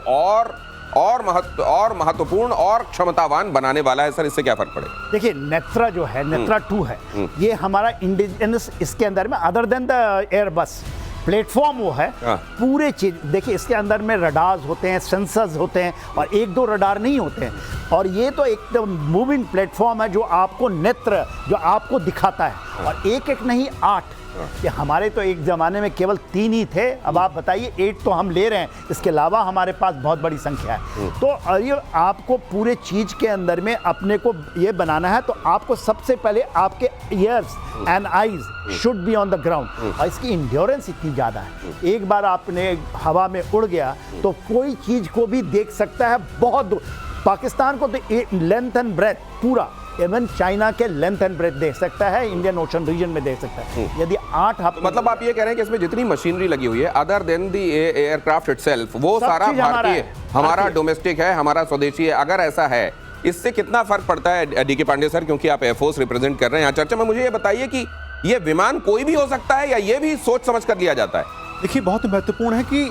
और महत्वपूर्ण और क्षमतावान बनाने वाला है। सर, इससे क्या फर्क पड़ेगा? देखिए, नेत्रा जो है, नेत्रा 2 है, ये हमारा इंडिजिनस इसके अंदर में other than the Airbus platform वो है। पूरे चीज देखिए, इसके अंदर में रडार्स होते हैं, सेंसर्स होते हैं और एक दो रडार नहीं होते हैं। और ये तो एकदम मूविंग प्लेटफॉर्म है जो आपको नेत्र जो आपको दिखाता है। और एक एक नहीं 8 कि हमारे तो एक ज़माने में केवल 3 ही थे, अब आप बताइए 8 तो हम ले रहे हैं। इसके अलावा हमारे पास बहुत बड़ी संख्या है। तो ये आपको पूरे चीज़ के अंदर में अपने को ये बनाना है तो आपको सबसे पहले आपके years and eyes should be on the ground. और इसकी इंड्योरेंस इतनी ज़्यादा है, एक बार आपने हवा में उड़ गया तो कोई चीज़ को भी देख सकता है बहुत दूर। पाकिस्तान को तो लेंथ एंड ब्रेथ पूरा, इवन चाइना के लेंथ एंड ब्रेथ देख सकता है, इंडियन ओशन रीजन में देख सकता है। यदि 8 हफ्ते, मतलब आप ये कह रहे हैं कि इसमें जितनी मशीनरी लगी हुई है other than the aircraft itself, वो सारा भारतीय, हमारा डोमेस्टिक है, हमारा स्वदेशी है। अगर ऐसा है, इससे कितना फर्क पड़ता है DK पांडे सर, क्योंकि आप एयरफोर्स रिप्रेजेंट कर रहे हैं यहाँ चर्चा में, मुझे ये बताइए कि ये विमान कोई भी हो सकता है या ये भी सोच समझ कर लिया जाता है? देखिए, बहुत महत्वपूर्ण है कि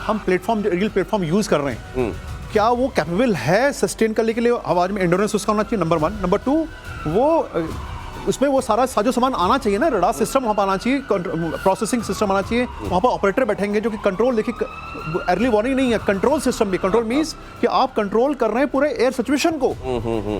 हम प्लेटफॉर्म, रियल प्लेटफॉर्म यूज कर रहे हैं, क्या वो कैपेबल है सस्टेन करने के लिए? आवाज में एंडोरेंस उसका होना चाहिए, नंबर 1। नंबर 2, वो उसमें वो सारा साजो सामान आना चाहिए ना, रडार सिस्टम वहाँ पर आना चाहिए, प्रोसेसिंग सिस्टम आना चाहिए, वहाँ पर ऑपरेटर बैठेंगे जो कि कंट्रोल, देखिए अर्ली वार्निंग नहीं है, कंट्रोल सिस्टम भी। कंट्रोल मीन्स कि आप कंट्रोल कर रहे हैं पूरे एयर सिचुएशन को,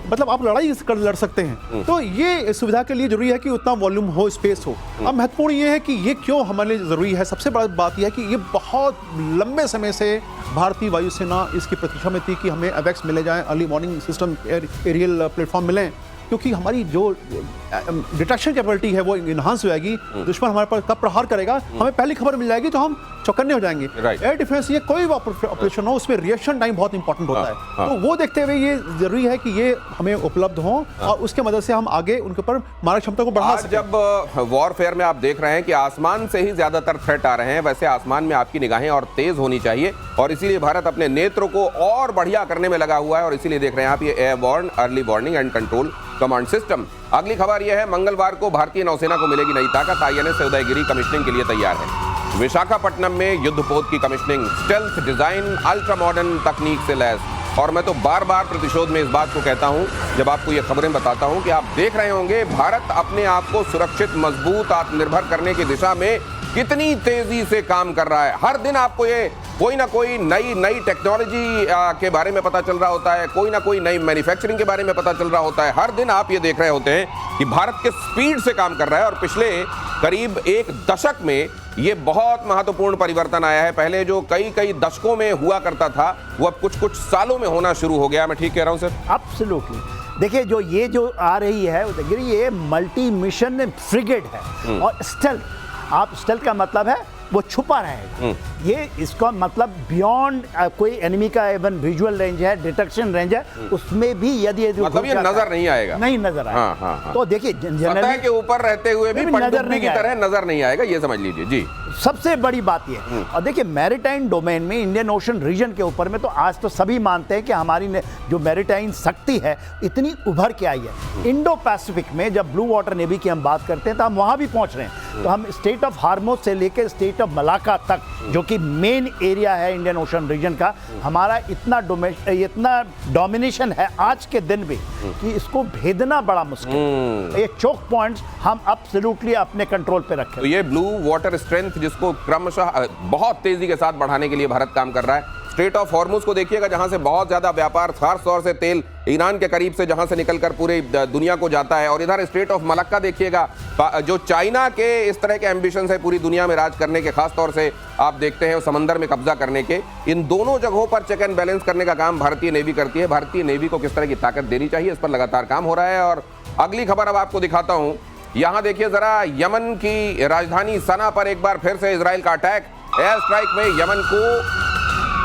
मतलब आप लड़ाई लड़ सकते हैं। तो ये सुविधा के लिए जरूरी है कि उतना वॉल्यूम हो, स्पेस हो। अब महत्वपूर्ण ये है कि ये क्यों हमारे लिए जरूरी है। सबसे बड़ी बात यह है कि ये बहुत लंबे समय से भारतीय वायुसेना इसकी प्रतीक्षा में थी कि हमें अवैक्स मिले जाए, early warning system, aerial platform मिलें। क्योंकि हमारी जो डिटेक्शन कैपेबिलिटी है वो इन्हांस हो जाएगी। दुश्मन हमारे पर कब प्रहार करेगा हमें पहली खबर मिल जाएगी तो हम चौकन्ने हो जाएंगे। एयर डिफेंस ये कोई भी ऑपरेशन हो उसमें रिएक्शन टाइम बहुत इंपॉर्टेंट होता है। तो वो देखते हुए ये जरूरी है कि ये हमें उपलब्ध हो और उसके मदद से हम आगे उनके ऊपर मारक क्षमता को बढ़ा सकें। जब वॉरफेयर में आप देख रहे हैं कि आसमान से ही ज्यादातर थ्रेट आ रहे हैं, वैसे आसमान में आपकी निगाहें और तेज होनी चाहिए और इसीलिए भारत अपने नेत्र को और बढ़िया करने में लगा हुआ है और इसीलिए देख रहे हैं आप ये airborne early warning and control command system. अगली खबर यह है, मंगलवार को भारतीय नौसेना को मिलेगी नई ताकत। INS उदयगिरी कमिश्निंग के लिए तैयार है। विशाखापट्टनम में युद्धपोत की commissioning, stealth design, ultra modern तकनीक से लैस। और मैं तो बार बार प्रतिशोध में इस बात को कहता हूं जब आपको ये खबरें बताता हूं कि आप देख रहे होंगे भारत अपने आप को सुरक्षित, मजबूत, आत्मनिर्भर करने की दिशा में कितनी तेजी से काम कर रहा है। हर दिन आपको ये कोई ना कोई नई टेक्नोलॉजी के बारे में पता चल रहा होता है, कोई ना कोई नई मैन्युफैक्चरिंग के बारे में पता चल रहा होता है। हर दिन आप ये देख रहे होते हैं कि भारत किस स्पीड से काम कर रहा है और पिछले करीब एक दशक में ये बहुत महत्वपूर्ण परिवर्तन आया है। पहले जो कई दशकों में हुआ करता था वो अब कुछ सालों में होना शुरू हो गया। मैं ठीक कह रहा हूं सर? एब्सोल्युटली। देखिए जो आ रही है ये मल्टी मिशन फ्रिगेट है और स्टेल्थ, आप स्टेल्थ का मतलब है वो छुपा रहेगा। ये इसका मतलब बियॉन्ड कोई एनिमी का इवन विजुअल रेंज है, डिटेक्शन रेंज है, उसमें भी यदि मतलब ये नजर नहीं आएगा, नहीं नजर आएगा। हाँ। तो देखिए सतह के ऊपर रहते हुए भी पनडुब्बी की तरह नजर नहीं आएगा, ये समझ लीजिए जी। सबसे बड़ी बात ये और देखिए मैरीटाइम डोमेन में इंडियन ओशन रीजन के ऊपर में तो आज तो सभी मानते हैं कि हमारी जो मैरीटाइम शक्ति है इतनी उभर के आई है। इंडो पैसिफिक में जब ब्लू वाटर नेवी की हम बात करते हैं तो हम वहां भी पहुंच रहे हैं। तो हम स्टेट ऑफ हार्मोज से लेकर स्टेट ऑफ मलाका तक जो कि मेन एरिया है इंडियन ओशन रीजन का, हमारा इतना डोमिनेशन है आज के दिन भी कि इसको भेदना बड़ा मुश्किल है। ये चोक पॉइंट्स हम एब्सोल्युटली अपने कंट्रोल पे रखें। तो ये ब्लू वाटर स्ट्रेंथ जिसको क्रमशः बहुत तेजी के साथ बढ़ाने के लिए भारत काम कर रहा है। स्ट्रेट ऑफ हॉर्मुज को देखिएगा जहां से बहुत ज्यादा व्यापार, खास तौर से तेल ईरान के करीब से जहां से निकलकर पूरे दुनिया को जाता है। और इधर स्ट्रेट ऑफ मलक्का देखिएगा, जो चाइना के इस तरह के एम्बिशंस है पूरी दुनिया में राज करने के, खास तौर से आप देखते हैं समंदर में कब्जा करने के। इन दोनों जगहों पर चेक एंड बैलेंस करने का काम भारतीय नेवी करती है। भारतीय नेवी को किस तरह की ताकत देनी चाहिए, इस पर लगातार काम हो रहा है। और अगली खबर अब आपको दिखाता हूं, यहां देखिए जरा, यमन की राजधानी सना पर एक बार फिर से इजराइल का अटैक। एयर स्ट्राइक में यमन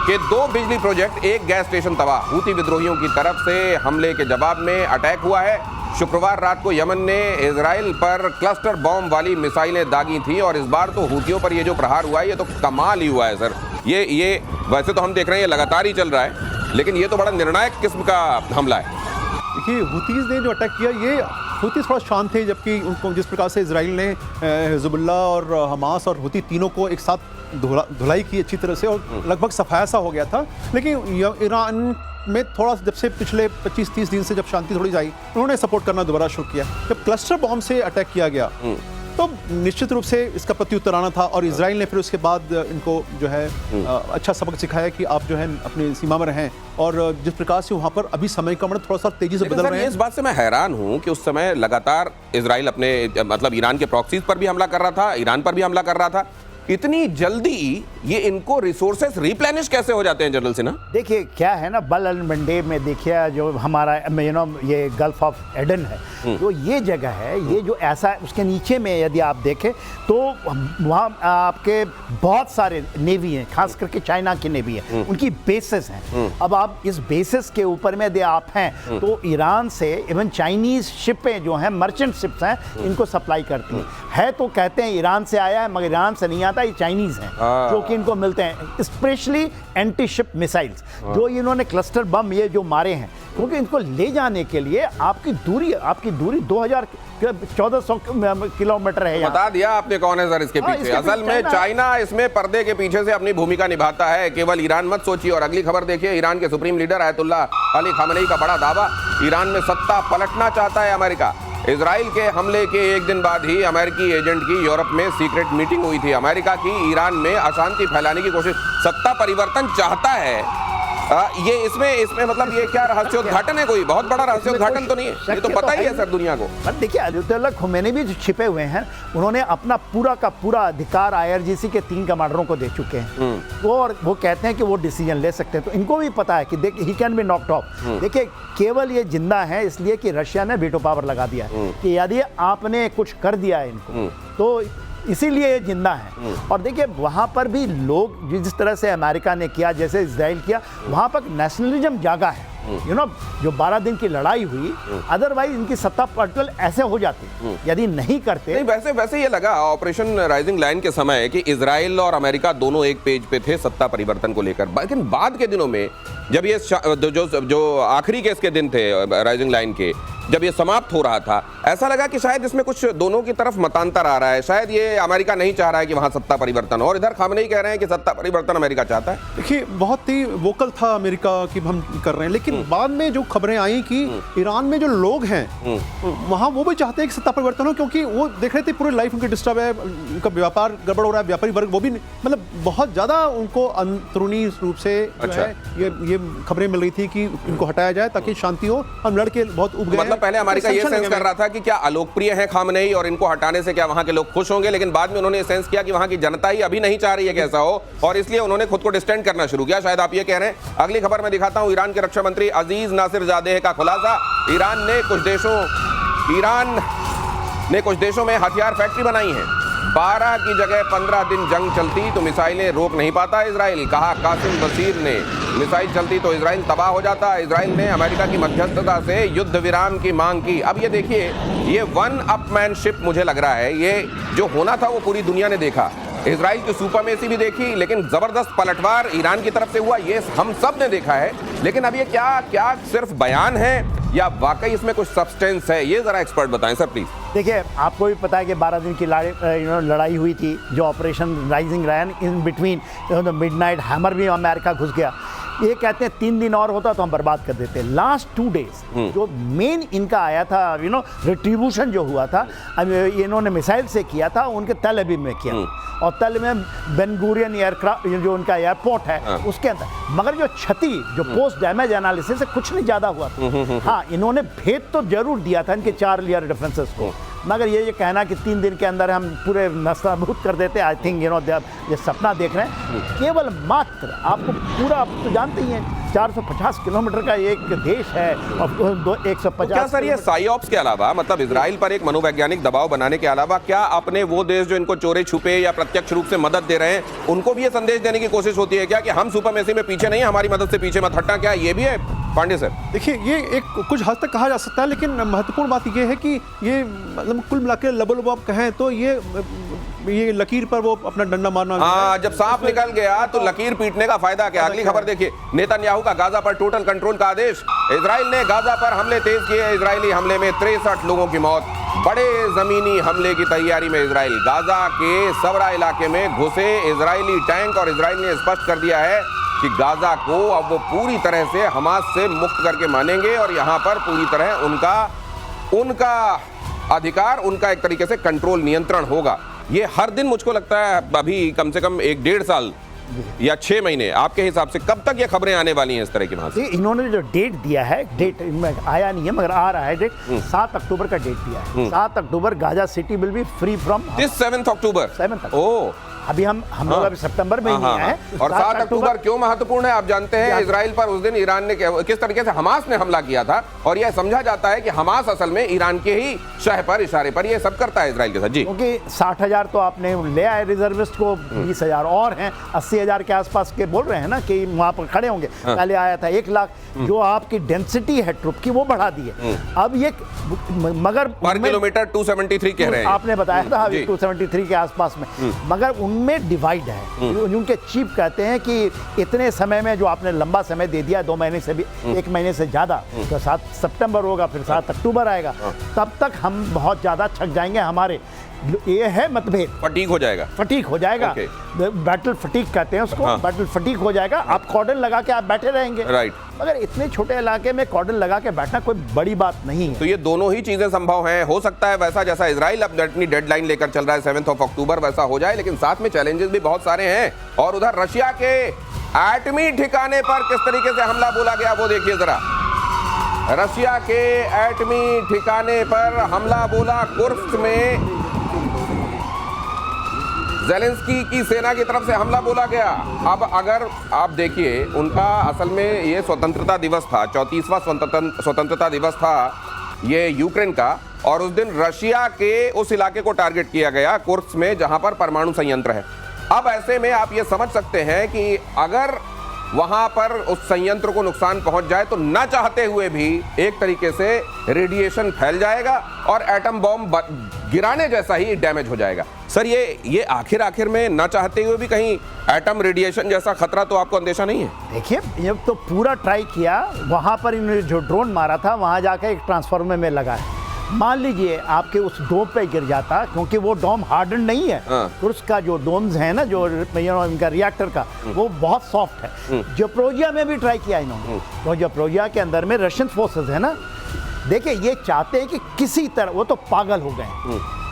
के 2 बिजली प्रोजेक्ट, 1 गैस स्टेशन तबाह। हूती विद्रोहियों की तरफ से हमले के जवाब में अटैक हुआ है। शुक्रवार रात को यमन ने इजराइल पर क्लस्टर बॉम्ब वाली मिसाइलें दागी थी और इस बार तो हूतियों पर ये जो प्रहार हुआ है ये तो कमाल ही हुआ है सर। ये वैसे तो हम देख रहे हैं ये लगातार ही चल रहा है, लेकिन ये तो बड़ा निर्णायक किस्म का हमला है। देखिए हुतीज ने जो अटैक किया, ये हुतीज थोड़ा शांत थे, जबकि उनको जिस प्रकार से इजराइल ने हिजबुल्लाह और हमास और हुती तीनों को एक साथ धुलाई की अच्छी तरह से और लगभग सफाया सा हो गया था। लेकिन ईरान में थोड़ा जब से पिछले 25-30 दिन से जब शांति थोड़ी आई, उन्होंने सपोर्ट करना दोबारा शुरू किया। जब क्लस्टर बॉम्ब से अटैक किया गया तो निश्चित रूप से इसका प्रत्युत्तर आना था और इजराइल ने फिर उसके बाद इनको जो है अच्छा सबक सिखाया कि आप जो है अपनी सीमा में रहें। और जिस प्रकार से वहाँ पर अभी समय का थोड़ा सा तेजी से बदल रहे हैं। इस बात से मैं हैरान हूं कि उस समय लगातार इजराइल अपने मतलब ईरान के प्रॉक्सीज पर भी हमला कर रहा था, ईरान पर भी हमला कर रहा था। इतनी जल्दी ये इनको रिसोर्सेस रिप्लेनिश कैसे हो जाते हैं जनरल सिन्हा? देखिए क्या है ना, बल एंड मंडेब में देखिए जो हमारा ये गल्फ ऑफ एडन है, तो ये जगह है, ये जो ऐसा उसके नीचे में यदि आप देखें तो वहाँ आपके बहुत सारे नेवी हैं, खास करके चाइना की नेवी है, उनकी बेसेस हैं। अब आप इस बेसेस के ऊपर में यदि आप हैं तो ईरान से इवन चाइनीज शिपें जो हैं, मर्चेंट शिप्स हैं, इनको सप्लाई करती है। तो कहते हैं ईरान से आया है, मगर ईरान से नहीं आता, ये चाइनीज हैं जो कि इनको मिलते हैं, स्पेशली एंटी शिप मिसाइल्स जो इन्होंने क्लस्टर बम ये जो मारे हैं, क्योंकि इनको ले जाने के लिए आपकी दूरी 1400 किलोमीटर है। बता दिया आपने कौन है सर इसके पीछे। असल में चाइना इसमें पर्दे के पीछे से अपनी भूमिका निभाता है, केवल ईरान मत सोचिए। और अगली खबर देखिए, ईरान के supreme leader Ayatollah Ali Khamenei का बड़ा दावा, ईरान में सत्ता पलटना चाहता है अमेरिका। इजराइल के हमले के एक दिन बाद ही अमेरिकी एजेंट की यूरोप में सीक्रेट मीटिंग हुई थी। अमेरिका की ईरान में अशांति फैलाने की कोशिश, सत्ता परिवर्तन चाहता है ये इसमें मतलब ये क्या रहस्योद्घाटन है? कोई बहुत बड़ा रहस्योद्घाटन तो नहीं है, ये तो पता ही है सर दुनिया को। पर देखिए अयतुल्ला खुमैनी भी जो छिपे हुए हैं, उन्होंने अपना पूरा का पूरा अधिकार IRGC के 3 कमांडरों को दे चुके हैं। वो कहते हैं कि वो डिसीजन ले सकते हैं, तो इनको भी पता है कि देख he can be knocked of. देखिए केवल ये जिंदा है इसलिए कि रशिया ने वीटो पावर लगा दिया है कि यदि आपने कुछ कर दिया है इनको तो इसीलिए ये जिंदा है। और देखिए वहाँ पर भी लोग जिस तरह से अमेरिका ने किया, जैसे इजराइल किया, वहाँ पर नेशनलिज्म जागा है। जो 12 दिन की लड़ाई हुई, अदरवाइज इनकी सत्ता पलटल ऐसे हो जाती यदि नहीं करते। नहीं, वैसे ये लगा ऑपरेशन राइजिंग लायन के समय कि इजराइल और अमेरिका दोनों एक पेज पे थे सत्ता परिवर्तन को लेकर, लेकिन बाद के दिनों में जब ये जो आखिरी केस के दिन थे राइजिंग लाइन के, जब ये समाप्त हो रहा था, ऐसा लगा कि शायद इसमें कुछ दोनों की तरफ मतांतर आ रहा है। शायद ये अमेरिका नहीं चाह रहा है कि वहां सत्ता परिवर्तन हो, और इधर खामनेई कह रहे हैं कि सत्ता परिवर्तन अमेरिका चाहता है। देखिए बहुत ही वोकल था अमेरिका कि हम कर रहे हैं, लेकिन बाद में जो खबरें आई कि ईरान में जो लोग हैं वहां वो भी चाहते हैं कि सत्ता परिवर्तन हो, क्योंकि वो देख रहे थे पूरे लाइफ उनके डिस्टर्ब है, उनका व्यापार गड़बड़ हो रहा है, व्यापारी वर्ग वो भी मतलब बहुत ज्यादा उनको अंदरूनी रूप से अच्छा। ये खबरें मिल रही थी कि इनको हटाया जाए ताकि शांति हो। हम लड़के बहुत उब गए। मतलब पहले अमेरिका ये सेंस कर रहा था कि क्या अलोकप्रिय है खामनेई और इनको हटाने से क्या वहां के लोग खुश होंगे, लेकिन बाद में उन्होंने सेंस किया कि वहां की जनता ही अभी नहीं चाह रही है कि ऐसा हो, और इसलिए उन्होंने खुद को डिस्टेंस करना शुरू किया। शायद आप ये कह रहे हैं। अगली खबर मैं दिखाता हूं, ईरान के रक्षा मंत्री अजीज नासिर जादेह का खुलासा। ईरान ने कुछ देशों में हथियार फैक्ट्री बनाई है। 12 की जगह 15 दिन जंग चलती तो मिसाइलें रोक नहीं पाता इजराइल, कहा कासिम बसीर ने। मिसाइल चलती तो इजराइल तबाह हो जाता। इजराइल ने अमेरिका की मध्यस्थता से युद्ध विराम की मांग की। अब ये देखिए, ये वन अपमैनशिप मुझे लग रहा है, ये जो होना था वो पूरी दुनिया ने देखा। इजराइल की सुपरमेसी भी देखी, लेकिन जबरदस्त पलटवार ईरान की तरफ से हुआ, ये हम सब ने देखा है। लेकिन अब ये क्या सिर्फ बयान है या वाकई इसमें कुछ सब्सटेंस है, ये जरा एक्सपर्ट बताएं सर प्लीज। देखिए आपको भी पता है कि 12 दिन की लड़ाई हुई थी, जो operation rising lion, in between midnight hammer भी अमेरिका घुस गया। ये कहते हैं 3 दिन और होता तो हम बर्बाद कर देते। लास्ट 2 डेज जो मेन इनका आया था रिट्रीब्यूशन जो हुआ था, इन्होंने मिसाइल से किया था, उनके तल अबीब में किया, और तल में बेन गुरियन एयरक्राफ्ट जो उनका एयरपोर्ट है उसके अंदर। मगर जो क्षति जो पोस्ट डैमेज एनालिसिस से कुछ नहीं ज़्यादा हुआ था। हाँ, इन्होंने भेद तो जरूर दिया था इनके 4 लेयर डिफेंसेस को, मगर ये कहना कि 3 दिन के अंदर हम पूरे नस्ताभूत कर देते, आई थिंक ये सपना देख रहे हैं। केवल मात्र आपको पूरा, आप तो जानते ही हैं 450 किलोमीटर का एक देश है और 150। क्या सर ये साइऑप्स के अलावा, मतलब इजराइल पर एक मनोवैज्ञानिक दबाव बनाने के अलावा, क्या अपने वो देश जो इनको चोरे छुपे या प्रत्यक्ष रूप से मदद दे रहे हैं, उनको भी ये संदेश देने की कोशिश होती है क्या कि हम सुपरमेसी में पीछे नहीं, हमारी मदद से पीछे मत हटना? क्या ये भी है पांडे सर? देखिए ये एक कुछ हद तक कहा जा सकता है, लेकिन महत्वपूर्ण बात ये है कि ये मतलब कुल मिलाकर लबो आप कहें तो ये लकीर पर वो अपना डंडा मारना। हाँ, जब सांप निकल गया तो लकीर पीटने का फायदा क्या? अगली खबर देखिए, नेतन्याहू का गाजा पर टोटल कंट्रोल का आदेश। इजराइल ने गाजा पर हमले तेज किए। इजरायली हमले में 63 लोगों की मौत। बड़े जमीनी हमले की तैयारी में इजराइल। गाजा के सबरा इलाके में घुसे इजरायली टैंक, और इजराइल ने स्पष्ट कर दिया है कि गाजा को अब वो पूरी तरह से हमास से मुक्त करके मानेंगे, और यहाँ पर पूरी तरह उनका अधिकार, उनका एक तरीके से कंट्रोल, नियंत्रण होगा। ये हर दिन मुझको लगता है अभी कम से कम 1-1.5 साल या 6 महीने, आपके हिसाब से कब तक ये खबरें आने वाली हैं इस तरह की? वहां से इन्होंने जो डेट दिया है, डेट आया नहीं है मगर आ रहा है डेट, 7 अक्टूबर का डेट दिया है। 7 October Gaza city will be free from. 7 October. 7 oh, अभी हम लोग अभी सितंबर में ही आए। और 7 अक्टूबर क्यों महत्वपूर्ण है आप जानते हैं? इजराइल पर उस दिन ईरान ने किस तरीके से हमास ने हमला किया था, और यह समझा जाता है कि हमास असल में ईरान के ही शह पर, इशारे पर ये सब करता है इजराइल के साथ। जी, क्योंकि 60,000 तो आपने ले आए रिजर्विस्ट को, 20,000 और हैं, 80,000 के आसपास के बोल रहे हैं ना कि वहां पर खड़े होंगे। पहले आया था 1 लाख, जो आपकी डेंसिटी है ट्रुप की वो बढ़ा दी है अब ये, मगर पर किलोमीटर 273 कह रहे हैं, आपने बताया था अभी 273 के आसपास में, मगर उनमें डिवाइड है। उनके चीफ कहते हैं कि इतने समय में जो आपने लंबा समय दे दिया, 2 महीने से भी 1 महीने से ज्यादा, तो 7 सितंबर होगा, फिर 7 अक्टूबर आएगा, तब तक हम बहुत ज्यादा थक जाएंगे, हमारे ये है मतभेद। फटीक हो जाएगा। फटीक हो जाएगा। Okay. बैटल फटीक कहते हैं उसको। हाँ। बैटल फटीक हो जाएगा। आप कॉर्डन लगा के आप बैठे रहेंगे। राइट। मगर इतने छोटे इलाके में कॉर्डन लगा के बैठना कोई बड़ी बात नहीं है। तो ये दोनों ही चीजें संभव हैं। हो सकता है वैसा जैसा इजराइल अब अपनी डेडलाइन लेकर चल रहा है 7 अक्टूबर वैसा हो जाए, लेकिन साथ में चैलेंजेस भी बहुत सारे हैं। और उधर रशिया के एटमी ठिकाने पर किस तरीके से हमला बोला गया वो देखिए जरा। रशिया के एटमी ठिकाने पर हमला बोला कुर्स्क में। ज़ेलेंस्की की सेना की तरफ से हमला बोला गया। अब अगर आप देखिए, उनका असल में ये स्वतंत्रता दिवस था, 34वां स्वतंत्रता दिवस था ये यूक्रेन का, और उस दिन रशिया के उस इलाके को टारगेट किया गया कुर्स्क में जहां पर परमाणु संयंत्र है। अब ऐसे में आप ये समझ सकते हैं कि अगर वहां पर उस संयंत्र को नुकसान पहुंच जाए तो ना चाहते हुए भी एक तरीके से रेडिएशन फैल जाएगा और एटम बॉम्ब गिराने जैसा ही डैमेज हो जाएगा। सर ये आखिर में ना चाहते हुए भी कहीं एटम रेडिएशन जैसा खतरा तो आपको अंदेशा नहीं है? देखिए, ये तो पूरा ट्राई किया। वहां पर इन्होंने जो ड्रोन मारा था वहां जाकर एक ट्रांसफार्मर में लगा है। मान लीजिए आपके उस डोम पे गिर जाता, क्योंकि वो डोम हार्डन नहीं है। तो उसका जो डोम्स है ना, जो इनका रिएक्टर का, वो बहुत सॉफ्ट है। ज़पोरिज़िया में भी ट्राई किया इन्होंने। तो ज़पोरिज़िया के अंदर में रशियन फोर्सेस है ना, देखिए ये चाहते हैं कि किसी तरह, वो तो पागल हो गए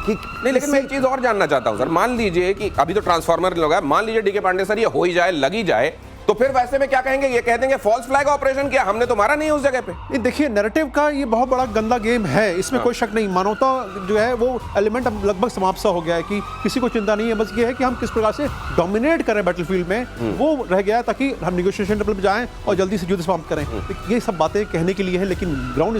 कि नहीं, लेकिन मैं एक चीज और जानना चाहता हूं सर। मान लीजिए कि अभी तो ट्रांसफार्मर लगा, मान लीजिए डीके पांडे सर ये हो ही जाए, लगी जाए, तो फिर वैसे में क्या कहेंगे? ये कह देंगे फॉल्स फ्लैग ऑपरेशन किया, हमने तो मारा नहीं उस जगह पे। ये देखिए, नैरेटिव का ये बहुत बड़ा गंदा गेम है, इसमें कोई शक नहीं। मानवता जो है वो एलिमेंट अब लगभग समाप्त सा हो गया है कि किसी को चिंता नहीं है। बस ये है कि हम किस प्रकार से डोमिनेट करें बैटलफील्ड में, वो रह गया, ताकि हम नेगोशिएशन टेबल पे जाएं और जल्दी से युद्ध समाप्त करें। ये सब बातें कहने के लिए है, लेकिन ग्राउंड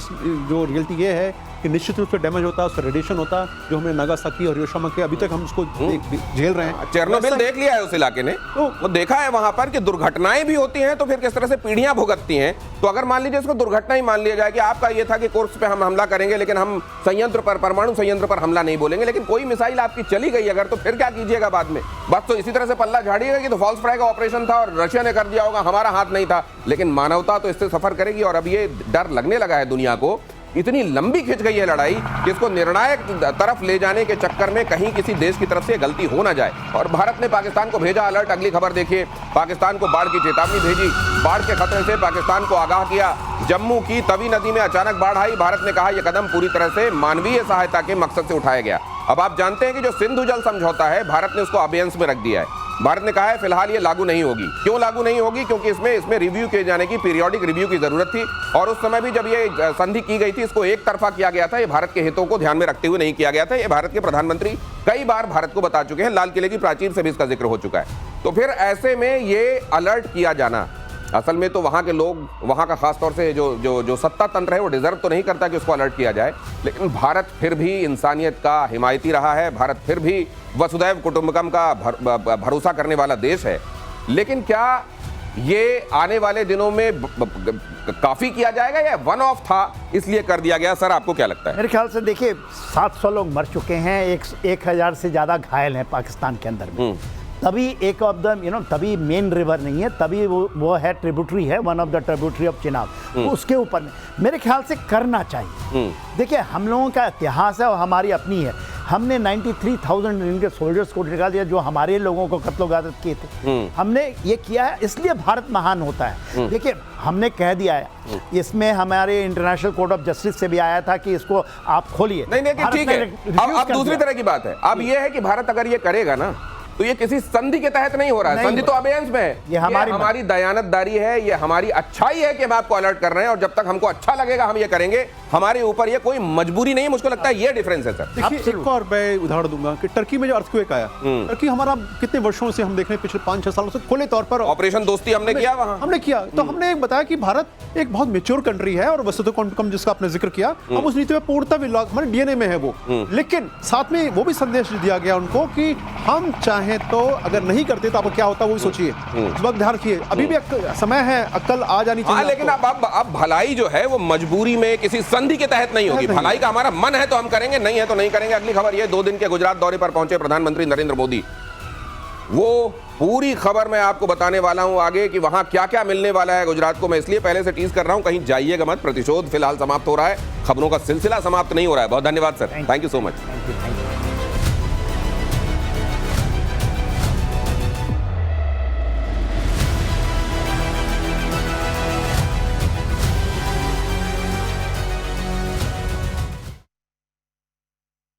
जो रियलिटी ये है कि निश्चित रूप से डैमेज होता है, उसका रेडिएशन होता है, जो हमने नागासाकी और हिरोशिमा के अभी तक हम उसको झेल रहे हैं। चेरनोबिल देख लिया है उस इलाके ने, वो देखा है वहां पर कि दुर्घटनाएं भी होती हैं तो फिर किस तरह से पीढ़ियां भुगतती हैं। तो अगर मान लीजिए इसको दुर्घटना ही मान लिया जाए कि आपका ये था कि कुर्स्क पे हम हमला करेंगे, लेकिन हम संयंत्र पर, परमाणु संयंत्र पर हमला नहीं बोलेंगे, लेकिन कोई मिसाइल आपकी चली गई अगर, तो फिर क्या कीजिएगा बाद में? बस तो इसी तरह से पल्ला झाड़िएगा कि तो फॉल्स फ्लैग ऑपरेशन था और रशिया ने कर दिया होगा, हमारा हाथ नहीं था। लेकिन मानवता तो इससे सफर करेगी। और अब ये डर लगने लगा है दुनिया को, इतनी लंबी खिंच गई है लड़ाई कि इसको निर्णायक तरफ ले जाने के चक्कर में कहीं किसी देश की तरफ से गलती हो ना जाए। और भारत ने पाकिस्तान को भेजा अलर्ट। अगली खबर देखिए, पाकिस्तान को बाढ़ की चेतावनी भेजी, बाढ़ के खतरे से पाकिस्तान को आगाह किया। जम्मू की तवी नदी में अचानक बाढ़ आई। भारत ने कहा यह कदम पूरी तरह से मानवीय सहायता के मकसद से उठाया गया। अब आप जानते हैं कि जो सिंधु जल समझौता है, भारत ने उसको अबेयंस में रख दिया है। भारत ने कहा है फिलहाल ये लागू नहीं होगी। क्यों लागू नहीं होगी? क्योंकि इसमें रिव्यू किए जाने की, पीरियोडिक रिव्यू की जरूरत थी। और उस समय भी जब ये संधि की गई थी, इसको एक तरफा किया गया था। ये भारत के हितों को ध्यान में रखते हुए नहीं किया गया था। ये भारत के प्रधानमंत्री कई बार भारत को बता चुके हैं, लाल किले की प्राचीर से भी इसका जिक्र हो चुका है। तो फिर ऐसे में ये अलर्ट किया जाना, असल में तो वहाँ के लोग, वहाँ का खासतौर से जो सत्ता तंत्र है वो डिजर्व तो नहीं करता कि उसको अलर्ट किया जाए। लेकिन भारत फिर भी इंसानियत का हिमायती रहा है। भारत फिर भी वसुधैव कुटुंबकम का भरोसा करने वाला देश है। लेकिन क्या ये आने वाले दिनों में काफी किया जाएगा या वन ऑफ था इसलिए कर दिया गया? सर आपको क्या लगता है? मेरे ख्याल से देखिए, 700 लोग मर चुके हैं, 1000 से ज़्यादा घायल हैं पाकिस्तान के अंदर में। तभी एक ऑफ द तभी मेन रिवर नहीं है, तभी वो है ट्रिब्यूटरी है, one of the tributary of Chenab. तो उसके ऊपर मेरे ख्याल से करना चाहिए। देखिए, हम लोगों का इतिहास है और हमारी अपनी है। हमने 93,000 इनके सोल्जर्स को निकाल दिया जो हमारे लोगों को कत्लो-गारत किए थे। हमने ये किया है, इसलिए भारत महान होता है। देखिए, हमने कह दिया है, इसमें हमारे इंटरनेशनल कोर्ट ऑफ जस्टिस से भी आया था कि इसको आप खोलिए। नहीं, ठीक है। अब दूसरी तरह की बात है। अब ये है कि भारत अगर ये करेगा ना, तो ये किसी संधि के तहत नहीं हो रहा है। संधि तो अबेयंस में है। ये हमारी दयानतदारी है, ये हमारी अच्छाई है कि हम आपको अलर्ट कर रहे हैं, और जब तक हमको अच्छा लगेगा हम ये करेंगे। हमारे ऊपर ये कोई मजबूरी नहीं है। मुझको लगता है ये डिफरेंस है सर। देखिए, एक और मैं उदाहरण दूंगा कि टर्की में जो अर्थक्वेक आया, टर्की हमारा कितने वर्षों से हम देख रहे हैं, पिछले 5-6 सालों से खुले तौर पर ऑपरेशन दोस्ती हमने किया वहां। हमने किया। तो हमने एक बताया कि भारत एक बहुत मेच्योर कंट्री है और वसुधैव कुटुंबकम जिसका आपने जिक्र किया, हम उस नीति में पूर्णतः विश्वास, हमारे डीएनए में है वो। लेकिन साथ में वो भी संदेश दिया गया उनको कि हम चाहें तो अगर नहीं करते तो आपको क्या होता है वो भी सोचिए। इस वक्त ध्यान रखिए, अभी भी समय है, अक्ल आ जानी चाहिए। लेकिन अब भलाई जो है वो मजबूरी में किसी संधि के तहत नहीं होगी। भलाई का हमारा मन है तो हम करेंगे, नहीं है तो नहीं करेंगे। अगली खबर ये, 2 दिन के गुजरात दौरे पर पहुंचे प्रधानमंत्री नरेंद्र मोदी। वो पूरी खबर मैं आपको बताने वाला हूं आगे कि वहां क्या क्या मिलने वाला है गुजरात को। मैं इसलिए पहले से टीज कर रहा हूं, कहीं जाइएगा मत। प्रतिशोध फिलहाल समाप्त हो रहा है, खबरों का सिलसिला समाप्त नहीं हो रहा है। बहुत धन्यवाद sir, thank you so much.